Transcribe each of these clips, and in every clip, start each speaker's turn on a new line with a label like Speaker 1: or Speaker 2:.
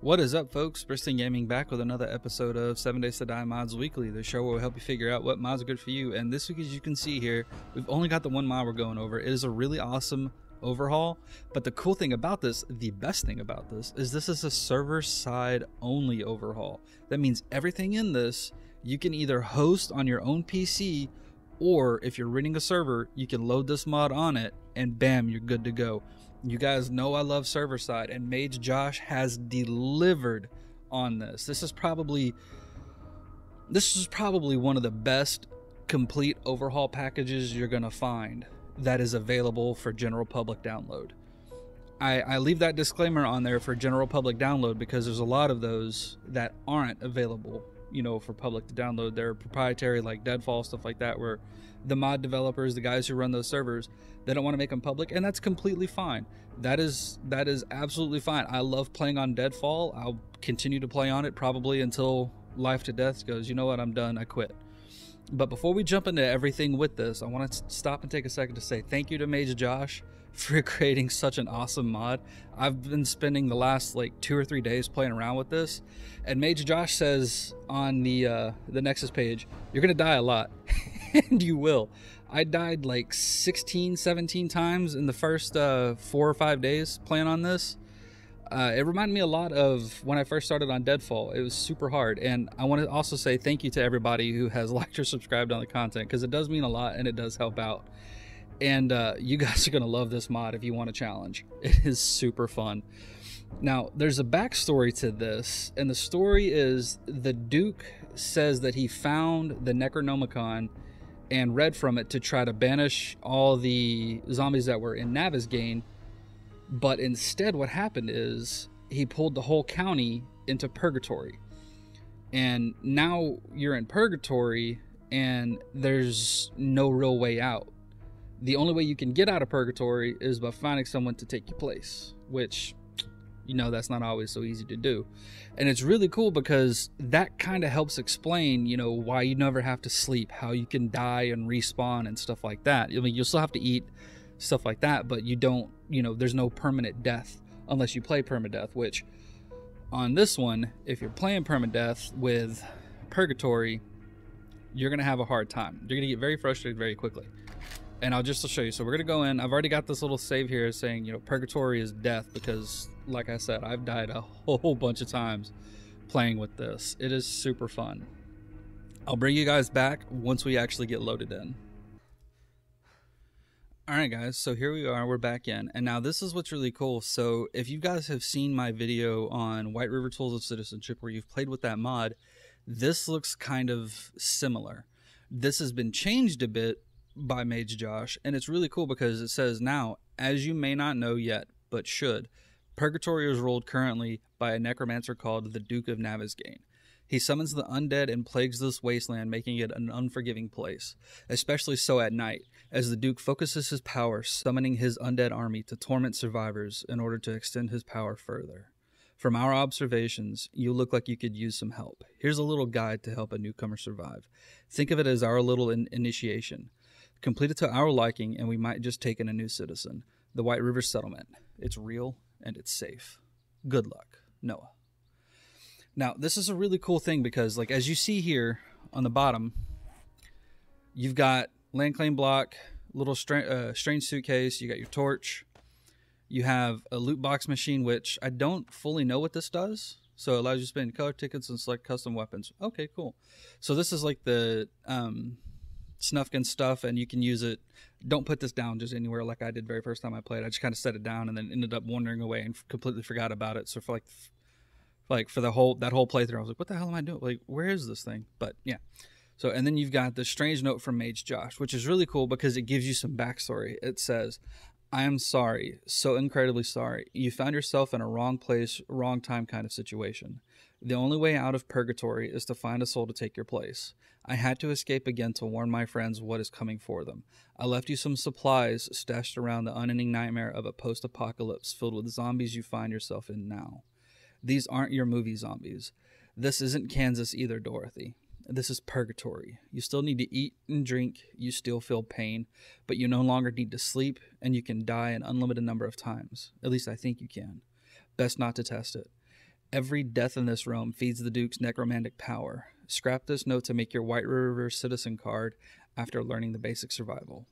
Speaker 1: What is up, folks? Bristol Gaming back with another episode of 7 Days to Die Mods Weekly, the show where we'll help you figure out what mods are good for you. And this week, as you can see here, we've only got the one mod we're going over. It is a really awesome overhaul, but the cool thing about this, the best thing about this is a server side only overhaul. That means everything in this you can either host on your own PC, or if you're renting a server, you can load this mod on it and bam, you're good to go. You guys know I love server side, and Mage Josh has delivered on this. This is probably one of the best complete overhaul packages you're gonna find that is available for general public download. I leave that disclaimer on there for general public download because there's a lot of those that aren't available, you know, for public to download. They're proprietary, like Deadfall, stuff like that, where the mod developers, the guys who run those servers, they don't want to make them public, and that's completely fine. That is absolutely fine. I love playing on Deadfall. I'll continue to play on it probably until life to death goes, you know what, I'm done, I quit. But before we jump into everything with this, I want to stop and take a second to say thank you to Mage Josh for creating such an awesome mod. I've been spending the last like 2 or 3 days playing around with this, and Mage Josh says on the Nexus page, you're gonna die a lot. And you will. I died like 16, 17 times in the first 4 or 5 days playing on this. It reminded me a lot of when I first started on Deadfall. It was super hard. And I want to also say thank you to everybody who has liked or subscribed on the content, because it does mean a lot and it does help out. And you guys are going to love this mod if you want a challenge. It is super fun. Now, there's a backstory to this, and the story is the Duke says that he found the Necronomicon and read from it to try to banish all the zombies that were in Navezgane. But instead what happened is he pulled the whole county into Purgatory. And now you're in Purgatory and there's no real way out. The only way you can get out of Purgatory is by finding someone to take your place, which, you know, that's not always so easy to do. And it's really cool because that kind of helps explain, you know, why you never have to sleep, how you can die and respawn and stuff like that. I mean, you'll still have to eat, stuff like that, but you don't, you know, there's no permanent death unless you play permadeath, which on this one, if you're playing permadeath with Purgatory, you're going to have a hard time. You're going to get very frustrated very quickly. And I'll just show you. So we're going to go in. I've already got this little save here saying, you know, Purgatory is death because, like I said, I've died a whole bunch of times playing with this. It is super fun. I'll bring you guys back once we actually get loaded in. Alright guys, so here we are, we're back in, and now this is what's really cool. So if you guys have seen my video on White River Tools of Citizenship where you've played with that mod, this looks kind of similar. This has been changed a bit by Mage Josh, and it's really cool because it says now, as you may not know yet, but should, Purgatory is ruled currently by a necromancer called the Duke of Navezgane. He summons the undead and plagues this wasteland, making it an unforgiving place, especially so at night, as the Duke focuses his power, summoning his undead army to torment survivors in order to extend his power further. From our observations, you look like you could use some help. Here's a little guide to help a newcomer survive. Think of it as our little initiation. Complete it to our liking, and we might just take in a new citizen. The White River Settlement. It's real, and it's safe. Good luck, Noah. Now, this is a really cool thing because, like, as you see here on the bottom, you've got land claim block, little strange suitcase, you got your torch, you have a loot box machine, which I don't fully know what this does. So it allows you to spend color tickets and select custom weapons. Okay, cool. So this is like the snuff gun stuff, and you can use it. Don't put this down just anywhere like I did very first time I played. I just kind of set it down and then ended up wandering away and completely forgot about it. So for for that whole playthrough, I was like, what the hell am I doing? Like, where is this thing? But yeah. So, and then you've got the strange note from Mage Josh, which is really cool because it gives you some backstory. It says, I am sorry, so incredibly sorry. You found yourself in a wrong place, wrong time kind of situation. The only way out of Purgatory is to find a soul to take your place. I had to escape again to warn my friends what is coming for them. I left you some supplies stashed around the unending nightmare of a post-apocalypse filled with zombies you find yourself in now. These aren't your movie zombies. This isn't Kansas either, Dorothy. This is Purgatory. You still need to eat and drink, you still feel pain, but you no longer need to sleep, and you can die an unlimited number of times. At least I think you can. Best not to test it. Every death in this realm feeds the Duke's necromantic power. Scrap this note to make your White River Citizen card after learning the basic survival.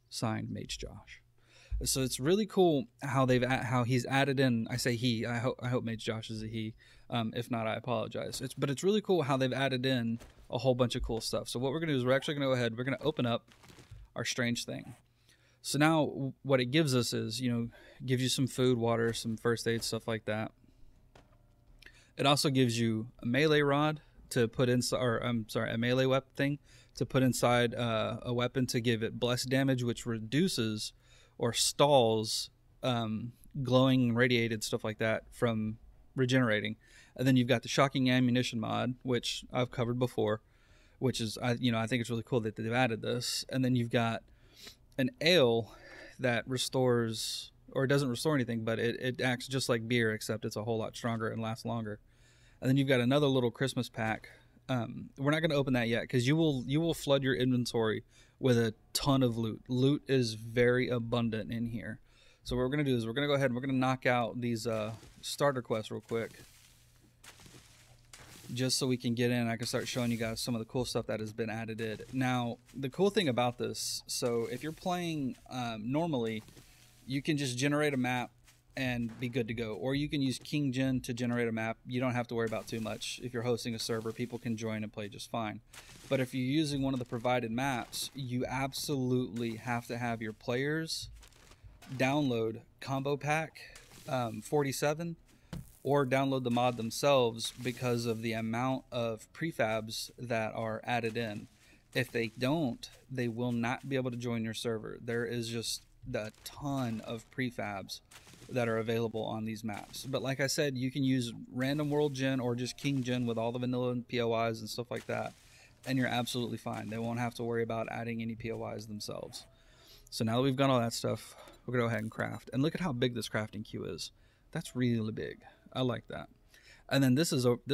Speaker 1: Signed, Mage Josh. So it's really cool how he's added in. I say he. I hope Mage Josh is a he. If not, I apologize. But it's really cool how they've added in a whole bunch of cool stuff. So what we're gonna do is we're actually gonna go ahead. We're gonna open up our strange thing. So now what it gives us is, gives you some food, water, some first aid, stuff like that. It also gives you a melee rod to put inside, or I'm sorry, a melee weapon thing to put inside a weapon to give it blessed damage, which reduces or stalls glowing and radiated stuff like that from regenerating. And then you've got the shocking ammunition mod, which I've covered before, which is I think it's really cool that they've added this. And then you've got an ale that restores, or it doesn't restore anything, but it acts just like beer, except it's a whole lot stronger and lasts longer. And then you've got another little Christmas pack. We're not going to open that yet because you will flood your inventory with a ton of loot. Loot is very abundant in here. So what we're going to do is we're going to go ahead and we're going to knock out these starter quests real quick, just so we can get in. I can start showing you guys some of the cool stuff that has been added in. Now, the cool thing about this, so if you're playing normally, you can just generate a map and be good to go. Or you can use King Gen to generate a map. You don't have to worry about too much. If you're hosting a server, people can join and play just fine. But if you're using one of the provided maps, you absolutely have to have your players download Combo Pack 47 or download the mod themselves because of the amount of prefabs that are added in. If they don't, they will not be able to join your server. There is just a ton of prefabs that are available on these maps. But like I said, you can use random world gen or just King Gen with all the vanilla POIs and stuff like that, and you're absolutely fine. They won't have to worry about adding any POIs themselves. So now that we've got all that stuff, we're gonna go ahead and craft. And look at how big this crafting queue is. That's really big. I like that. And then this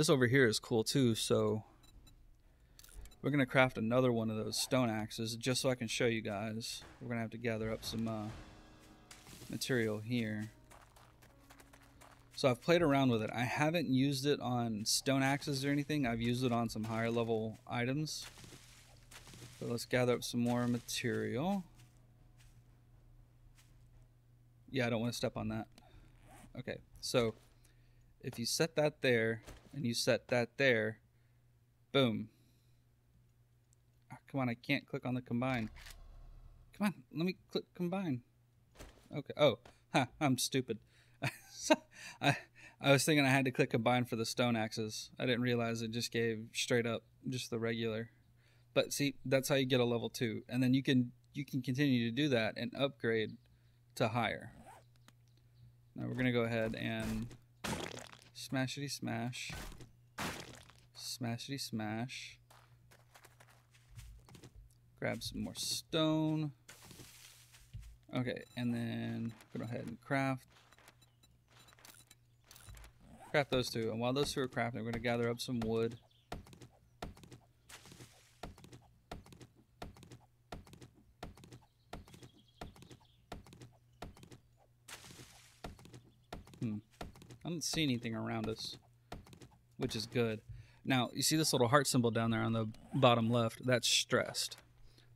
Speaker 1: over here is cool too. So we're gonna craft another one of those stone axes just so I can show you guys. We're gonna have to gather up some material here. So I've played around with it. I haven't used it on stone axes or anything. I've used it on some higher level items. So let's gather up some more material. Yeah, I don't want to step on that. Okay, so if you set that there and you set that there, boom. Oh, come on, I can't click on the combine. Come on, let me click combine. Okay, oh, I'm stupid. I was thinking I had to click combine for the stone axes. I didn't realize it just gave straight up just the regular. But see, that's how you get a level 2, and then you can continue to do that and upgrade to higher. Now we're gonna go ahead and smashity smash, smashity smash. Grab some more stone. Okay, and then go ahead and craft those two. And while those two are crafting, we're going to gather up some wood. I don't see anything around us, which is good. Now, you see this little heart symbol down there on the bottom left? That's stressed.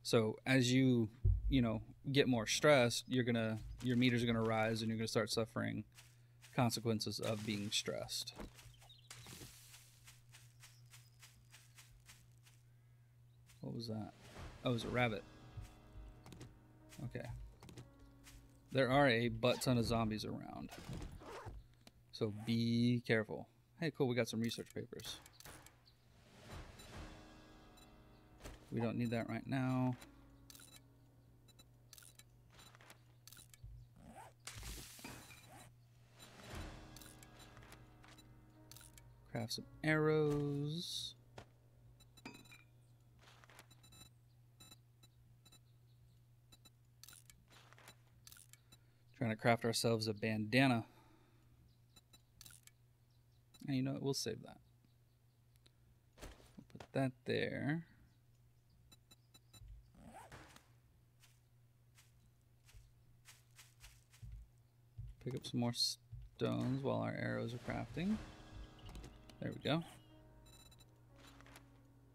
Speaker 1: So as you get more stressed, your meters are going to rise and you're going to start suffering consequences of being stressed. What was that? Oh, it was a rabbit. Okay. There are a butt ton of zombies around, so be careful. Hey, cool, we got some research papers. We don't need that right now. Craft some arrows. Trying to craft ourselves a bandana. And you know what? We'll save that. We'll put that there. Pick up some more stones while our arrows are crafting. go.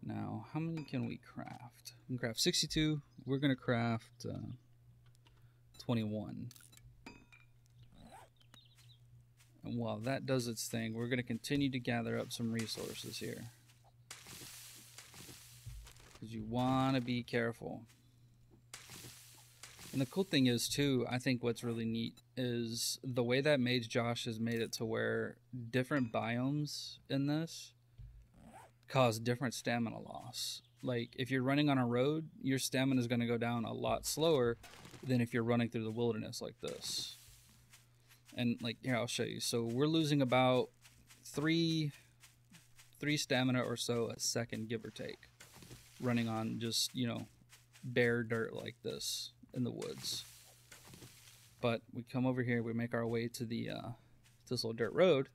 Speaker 1: Now, how many can we craft? We can craft 62. We're going to craft 21. And while that does its thing, we're going to continue to gather up some resources here. Because you want to be careful. And the cool thing is, too, I think what's really neat is the way that Mage Josh has made it to where different biomes in this cause different stamina loss. Like, if you're running on a road, your stamina is going to go down a lot slower than if you're running through the wilderness like this. And, like, here, I'll show you. So we're losing about three stamina or so a second, give or take, running on just, you know, bare dirt like this in the woods. But we come over here, we make our way to the this little dirt road.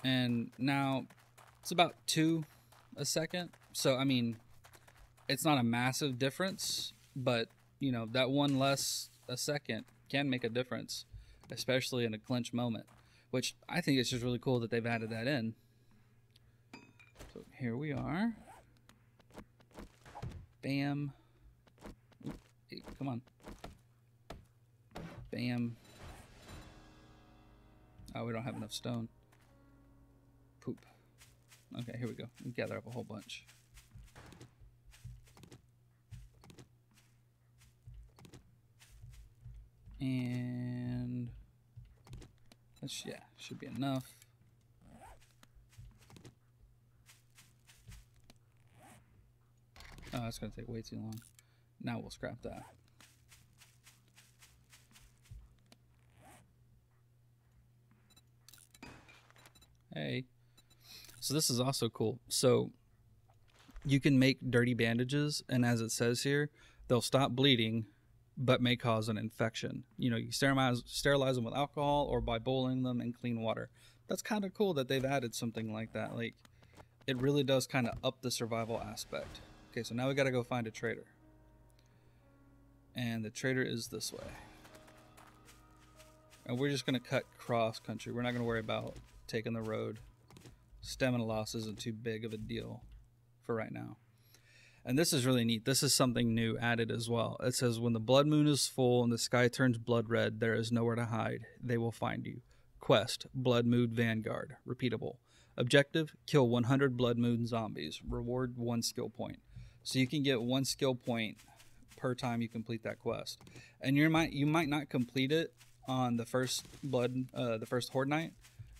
Speaker 1: And now it's about 2 a second. So, I mean, it's not a massive difference, but, you know, that one less a second can make a difference, especially in a clinch moment, which I think it's just really cool that they've added that in. So here we are. Bam. Oop, hey, come on. Bam. Oh, we don't have enough stone. Poop. Okay, here we go. We gather up a whole bunch. And that's, yeah, should be enough. Oh, that's gonna take way too long. Now we'll scrap that. Hey. So this is also cool. So you can make dirty bandages, and as it says here, they'll stop bleeding, but may cause an infection. You know, you sterilize them with alcohol or by boiling them in clean water. That's kind of cool that they've added something like that. Like, it really does kind of up the survival aspect. Okay, so now we got to go find a trader. And the trader is this way. And we're just going to cut cross country. We're not going to worry about taking the road. Stamina loss isn't too big of a deal for right now. And this is really neat. This is something new added as well. It says, when the blood moon is full and the sky turns blood red, there is nowhere to hide. They will find you. Quest, Blood Moon Vanguard. Repeatable. Objective, kill 100 Blood Moon zombies. Reward 1 skill point. So you can get 1 skill point per time you complete that quest. And you might not complete it on the first Horde Night.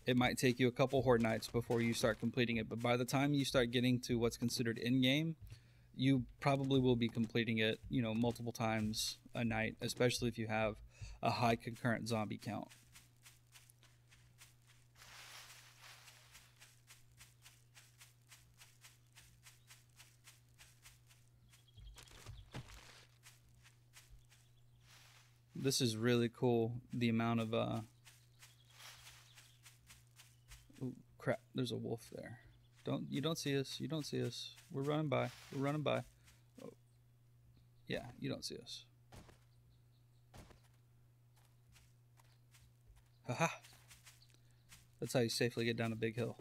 Speaker 1: It might take you a couple Horde Nights before you start completing it. But by the time you start getting to what's considered in-game, you probably will be completing it, you know, multiple times a night, especially if you have a high concurrent zombie count. This is really cool, the amount of oh crap, there's a wolf there. You don't see us. You don't see us. We're running by. We're running by. Oh. Yeah, you don't see us. Haha. That's how you safely get down a big hill.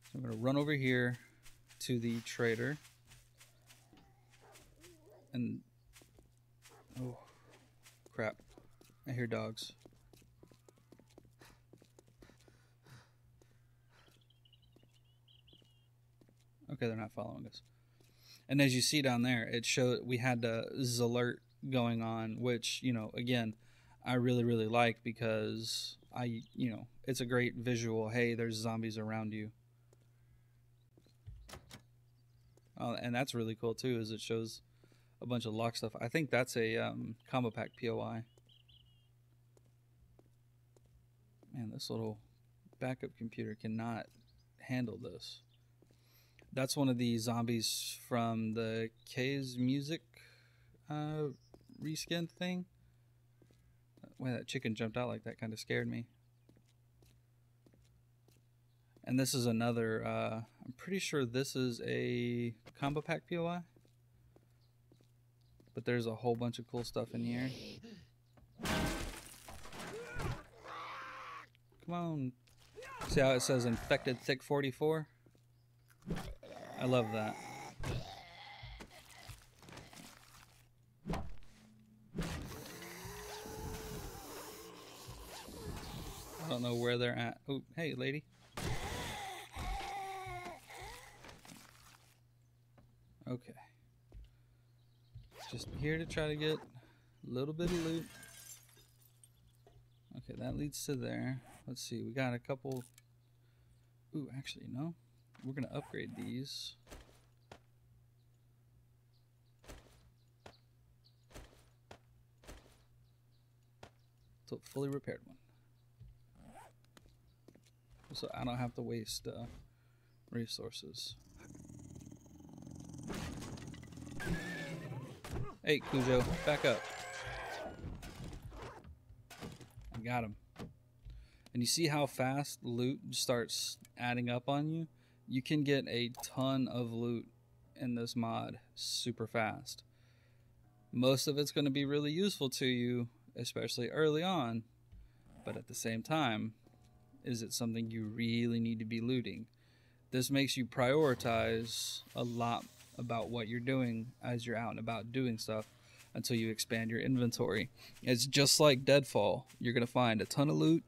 Speaker 1: So I'm going to run over here to the trader. And oh crap. I hear dogs. Okay, they're not following us. And as you see down there, it showed we had the alert going on, which, you know, again, I really, really like because you know, it's a great visual. Hey, there's zombies around you. And that's really cool too, is it shows a bunch of lock stuff. I think that's a combo pack POI. Man, this little backup computer cannot handle this. That's one of the zombies from the K's music reskin thing. Why that chicken jumped out like that kind of scared me. And this is another, I'm pretty sure this is a combo pack POI. But there's a whole bunch of cool stuff in here. Come on. See how it says infected thick 44? I love that. I don't know where they're at. Oh, hey, lady. Okay. Just here to try to get a little bit of loot. Okay, that leads to there. Let's see, we got a couple. Ooh, actually, no. We're going to upgrade these. To a fully repaired one. So I don't have to waste resources. Hey, Cujo, back up. I got him. And you see how fast loot starts adding up on you? You can get a ton of loot in this mod super fast. Most of it's going to be really useful to you, especially early on. But at the same time, is it something you really need to be looting? This makes you prioritize a lot about what you're doing as you're out and about doing stuff until you expand your inventory. It's just like Deadfall. You're going to find a ton of loot.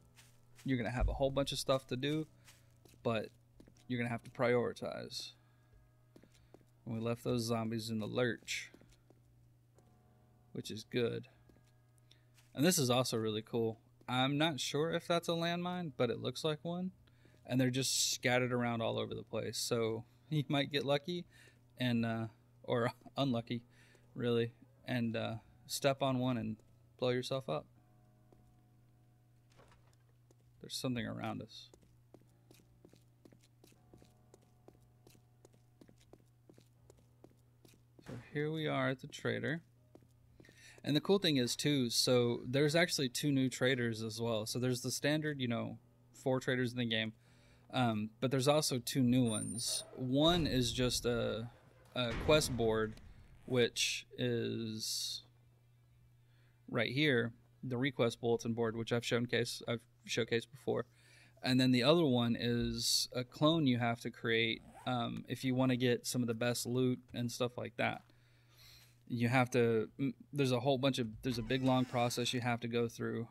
Speaker 1: You're going to have a whole bunch of stuff to do, but you're going to have to prioritize. And we left those zombies in the lurch, which is good. And this is also really cool. I'm not sure if that's a landmine, but it looks like one. And they're just scattered around all over the place. So you might get lucky and or unlucky, really, and step on one and blow yourself up. There's something around us. So here we are at the trader. And the cool thing is too, so there's actually 2 new traders as well. So there's the standard, 4 traders in the game. But there's also 2 new ones. One is just a quest board, which is right here, the request bulletin board, which I've showcased before. And then the other one is a clone you have to create if you want to get some of the best loot and stuff like that. You have to, there's a big long process you have to go through.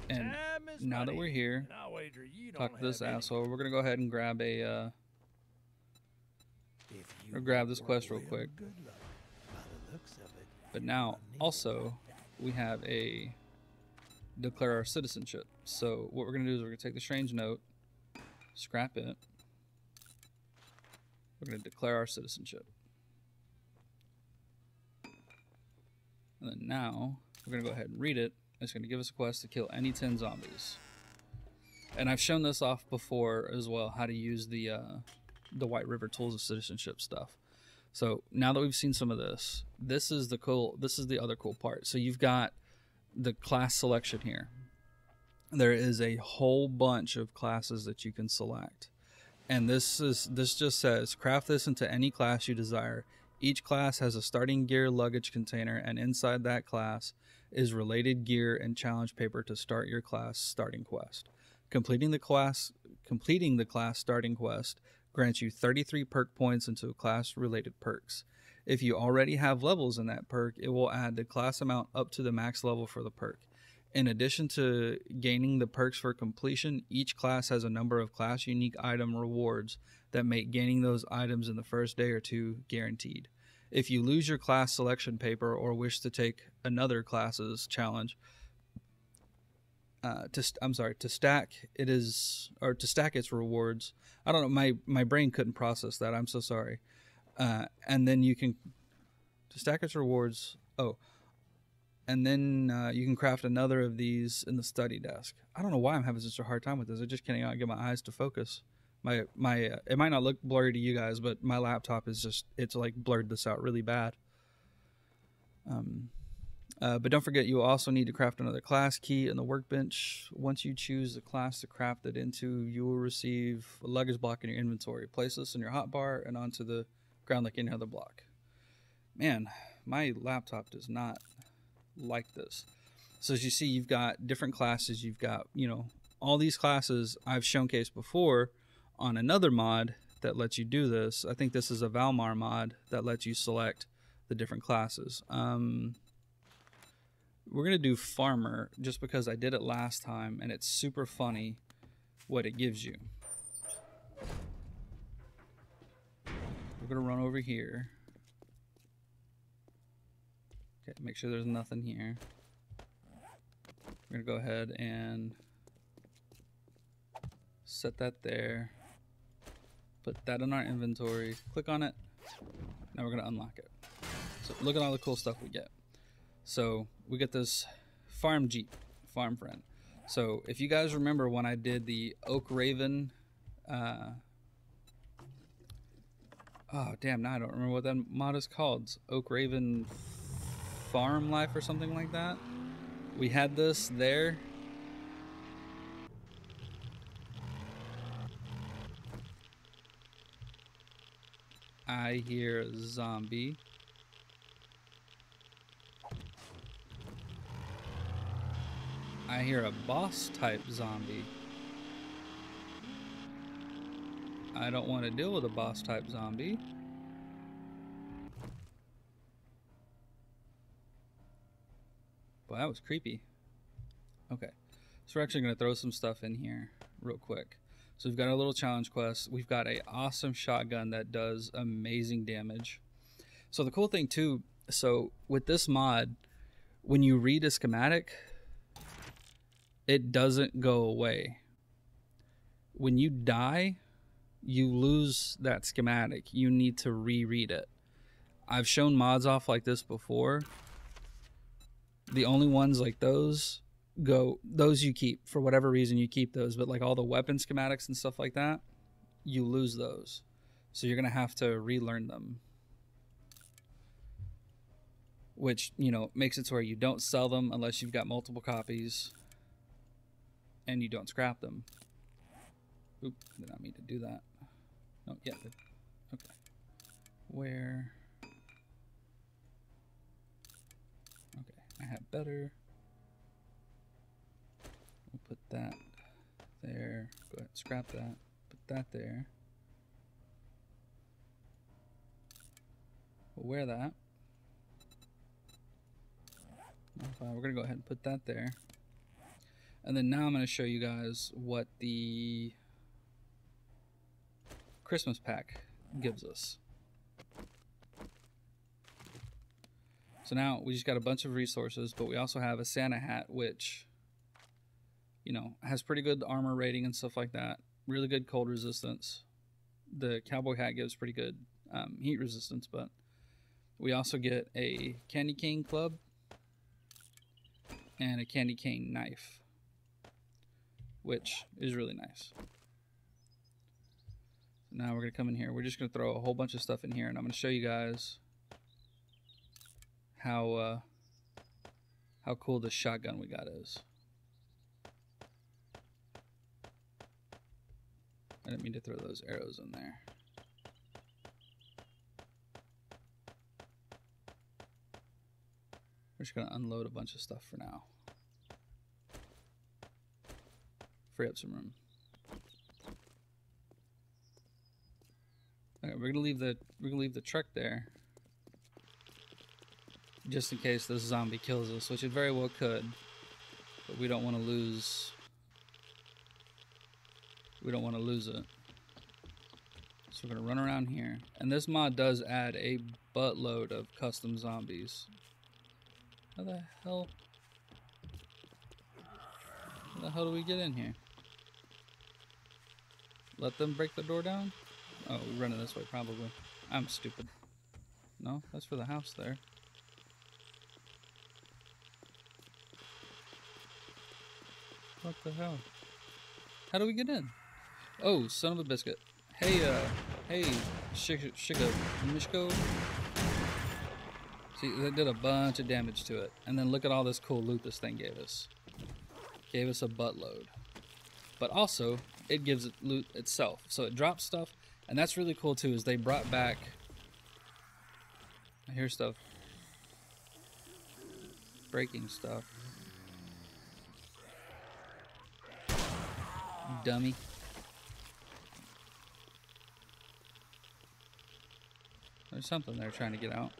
Speaker 1: And now that we're here, talk to this asshole, we're going to go ahead and grab grab this quest real quick. But now, also, we have declare our citizenship. So what we're going to do is we're going to take the strange note, scrap it. We're going to declare our citizenship. And then now, we're going to go ahead and read it. It's going to give us a quest to kill any 10 zombies. And I've shown this off before as well, how to use the White River Tools of Citizenship stuff. So now that we've seen some of this, this is the other cool part. So you've got the class selection here. There is a whole bunch of classes that you can select. And this just says, craft this into any class you desire. Each class has a starting gear luggage container, and inside that class is related gear and challenge paper to start your class starting quest. Completing the class starting quest grants you 33 perk points into class related perks. If you already have levels in that perk, it will add the class amount up to the max level for the perk. In addition to gaining the perks for completion, each class has a number of class unique item rewards that make gaining those items in the first day or 2 guaranteed. If you lose your class selection paper or wish to take another class's challenge, to stack its rewards. I don't know, my brain couldn't process that. I'm so sorry. And then you can to stack its rewards. Oh, and then you can craft another of these in the study desk. I don't know why I'm having such a hard time with this. I just cannot get my eyes to focus. It might not look blurry to you guys, but my laptop is it's like blurred this out really bad. But don't forget, you will also need to craft another class key in the workbench. Once you choose the class to craft it into, you will receive a luggage block in your inventory. Place this in your hotbar and onto the ground like any other block. Man, my laptop does not like this. So as you see, you've got different classes. You've got, all these classes I've showcased before on another mod that lets you do this. I think this is a Valmar mod that lets you select the different classes. We're gonna do Farmer just because I did it last time and it's super funny what it gives you. We're gonna run over here. Okay, make sure there's nothing here. We're gonna go ahead and set that there. Put that in our inventory. Click on it. Now we're gonna unlock it. So look at all the cool stuff we get. So we get this farm Jeep, farm friend. So if you guys remember when I did the Oak Raven, oh damn, now I don't remember what that mod is called. It's Oak Raven Farm Life or something like that. We had this there. I hear a zombie. I hear a boss type zombie. I don't want to deal with a boss type zombie. Well, that was creepy. Okay, so we're actually going to throw some stuff in here real quick. So we've got a little challenge quest. We've got an awesome shotgun that does amazing damage. So the cool thing too, so with this mod, when you read a schematic, it doesn't go away. When you die, you lose that schematic. You need to reread it. I've shown mods off like this before. The only ones like those you keep. For whatever reason, you keep those. But like all the weapon schematics and stuff like that, you lose those. So you're going to have to relearn them. Which, you know, makes it to where you don't sell them unless you've got multiple copies. And you don't scrap them. Oop, did not mean to do that. Oh, yeah. Okay. Where? Okay, I have better. We'll put that there. Go ahead, scrap that. Put that there. We'll wear that. We're gonna go ahead and put that there. And then now I'm gonna show you guys what the Christmas pack gives us. So now we just got a bunch of resources, but we also have a Santa hat, which, you know, has pretty good armor rating and stuff like that. Really good cold resistance. The cowboy hat gives pretty good heat resistance, but we also get a candy cane club and a candy cane knife, which is really nice. Now we're going to come in here. We're just going to throw a whole bunch of stuff in here, and I'm going to show you guys how cool this shotgun we got is. I didn't mean to throw those arrows in there. We're just going to unload a bunch of stuff for now. Free up some room. Okay, we're gonna leave the truck there, just in case this zombie kills us, which it very well could. But we don't want to lose. We don't want to lose it. So we're gonna run around here, and this mod does add a buttload of custom zombies. How the hell? How the hell do we get in here? Let them break the door down? Oh, we're running this way, probably. I'm stupid. No, that's for the house there. What the hell? How do we get in? Oh, son of a biscuit. Hey, Shiga, Mishko. See, that did a bunch of damage to it. And then look at all this cool loot this thing gave us. Gave us a buttload. But also, it gives it loot itself. So it drops stuff. And that's really cool too, is they brought back, I hear stuff, breaking stuff. dummy. There's something there trying to get out.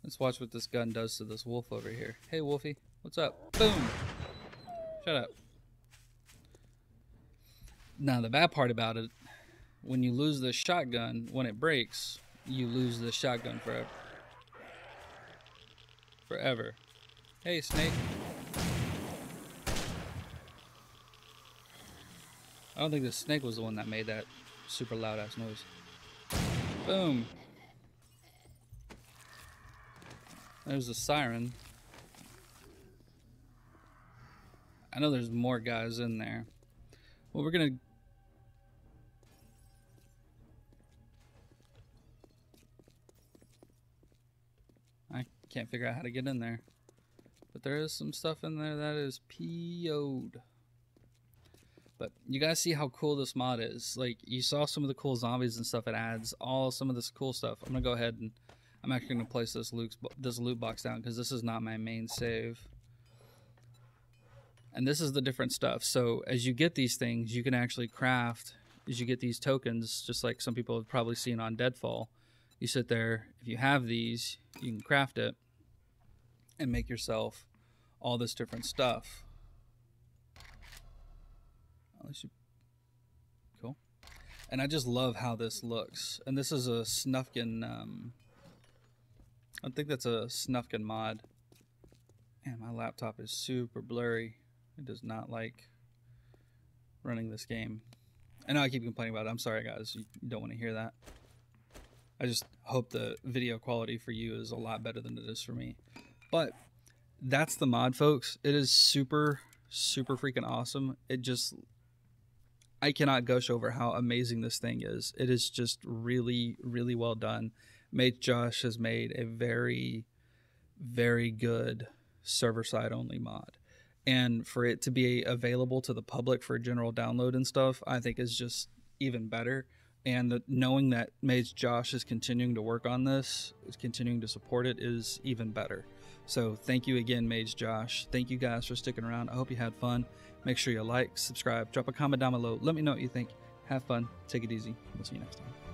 Speaker 1: Let's watch what this gun does to this wolf over here. Hey, Wolfie. What's up? Boom! Shut up. Now, the bad part about it, when you lose this shotgun, when it breaks, you lose this shotgun forever. Forever. Hey, snake. I don't think the snake was the one that made that super loud ass noise. Boom. There's a siren. I know there's more guys in there. Well, we're gonna... I can't figure out how to get in there. But there is some stuff in there that is PO'd. But you guys see how cool this mod is. Like, you saw some of the cool zombies and stuff it adds. Some of this cool stuff. I'm going to go ahead and I'm actually going to place this loot box down because this is not my main save. And this is the different stuff. So as you get these things, you can actually craft. As you get these tokens, just like some people have probably seen on Deadfall. You sit there. If you have these, you can craft it and make yourself all this different stuff. Cool. And I just love how this looks. And this is a Snufkin, I think that's a Snufkin mod. Man, my laptop is super blurry. It does not like running this game. I know I keep complaining about it. I'm sorry, guys. You don't want to hear that. I just hope the video quality for you is a lot better than it is for me. But that's the mod, folks. It is super, super freaking awesome. It just... I cannot gush over how amazing this thing is. It is just really, really well done. Mage Josh has made a very, very good server-side only mod. And for it to be available to the public for general download and stuff, I think is just even better. And knowing that Mage Josh is continuing to work on this, is continuing to support it, is even better. So thank you again, Mage Josh. Thank you guys for sticking around. I hope you had fun. Make sure you like, subscribe, drop a comment down below. Let me know what you think. Have fun. Take it easy. We'll see you next time.